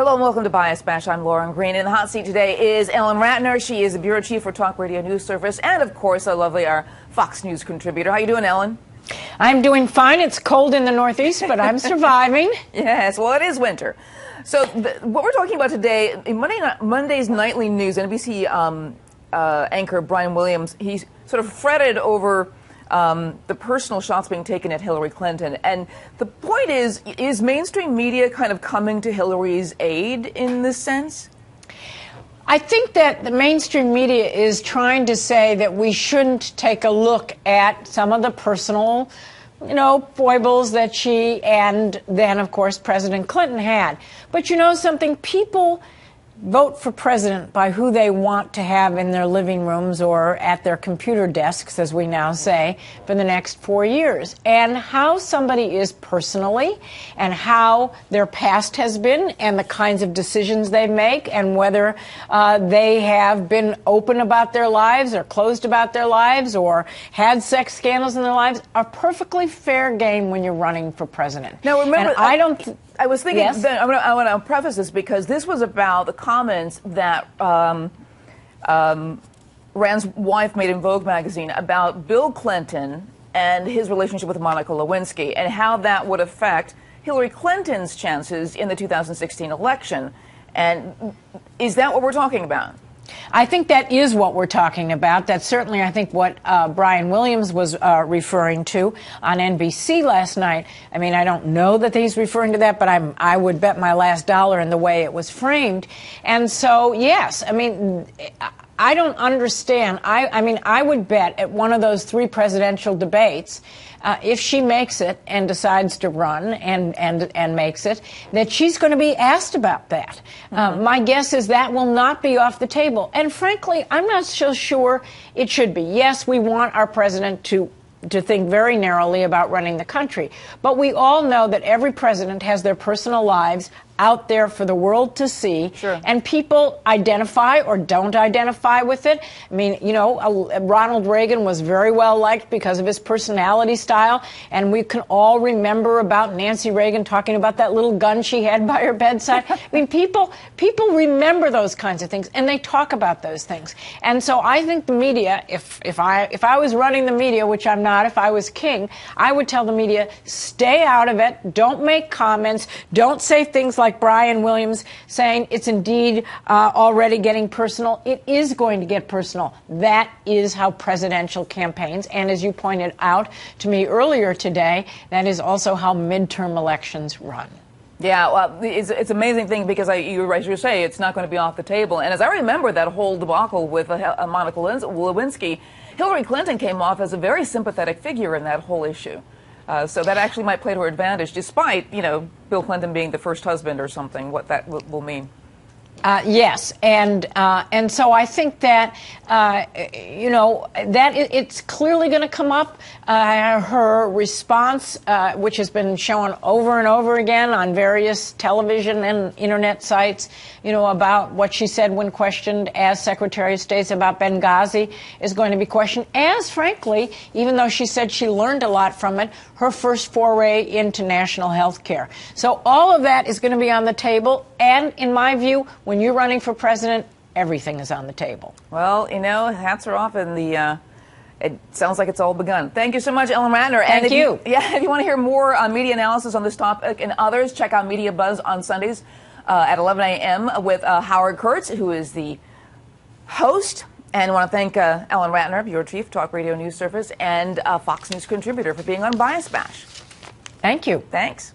Hello and welcome to Bias Bash. I'm Lauren Green. In the hot seat today is A.R.M. Ratner. She is the bureau chief for Talk Radio News Service, and of course, our Fox News contributor. How you doing, Ellen? I'm doing fine. It's cold in the Northeast, but I'm surviving. Yes, well, it is winter. So what we're talking about today, in Monday's nightly news, NBC anchor Brian Williams, he sort of fretted over the personal shots being taken at Hillary Clinton. And the point is mainstream media kind of coming to Hillary's aid in this sense? I think that the mainstream media is trying to say that we shouldn't take a look at some of the personal, foibles that she and then, of course, President Clinton had. But you know something? People vote for president by who they want to have in their living rooms or at their computer desks, as we now say, for the next 4 years. And how somebody is personally and how their past has been and the kinds of decisions they make and whether they have been open about their lives or closed about their lives or had sex scandals in their lives are perfectly fair game when you're running for president. Now, remember, and I was thinking, yes? I want to preface this because this was about the comments that Rand's wife made in Vogue magazine about Bill Clinton and his relationship with Monica Lewinsky and how that would affect Hillary Clinton's chances in the 2016 election. And is that what we're talking about? I think that is what we're talking about. That's certainly, I think, what Brian Williams was referring to on NBC last night. I mean, I don't know that he's referring to that, but I would bet my last dollar in the way it was framed. And so, yes, I mean, I don't understand. I would bet at one of those 3 presidential debates, if she makes it and decides to run and makes it, that she's going to be asked about that. My guess is that will not be off the table. And frankly, I'm not so sure it should be. Yes, we want our president to think very narrowly about running the country. But we all know that every president has their personal lives out there for the world to see. Sure. And people identify or don't identify with it. I mean, Ronald Reagan was very well liked because of his personality style. And we can all remember about Nancy Reagan talking about that little gun she had by her bedside. I mean, people remember those kinds of things and they talk about those things. And so I think the media, if I was running the media, which I'm not, if I was king, I would tell the media, stay out of it. Don't make comments. Don't say things like Brian Williams saying it's indeed already getting personal. It is going to get personal. That is how presidential campaigns, and as you pointed out to me earlier today, that is also how midterm elections run. Yeah, well, it's an amazing thing because as you say, it's not going to be off the table. And as I remember that whole debacle with Monica Lewinsky, Hillary Clinton came off as a very sympathetic figure in that whole issue. So that actually might play to her advantage, despite, Bill Clinton being the first husband or something, what that will mean. Yes, and so I think that it's clearly going to come up. Her response, which has been shown over and over again on various television and internet sites, about what she said when questioned as Secretary of State about Benghazi, is going to be questioned. As frankly, even though she said she learned a lot from it, her first foray into national health care. So all of that is going to be on the table, and in my view, when you're running for president, everything is on the table. Well, hats are off, and it sounds like it's all begun. Thank you so much, A.R.M. Ratner. Thank you. If you want to hear more media analysis on this topic and others, check out Media Buzz on Sundays at 11 a.m. with Howard Kurtz, who is the host. And I want to thank A.R.M. Ratner, bureau chief, Talk Radio News Service, and Fox News contributor for being on Bias Bash. Thank you. Thanks.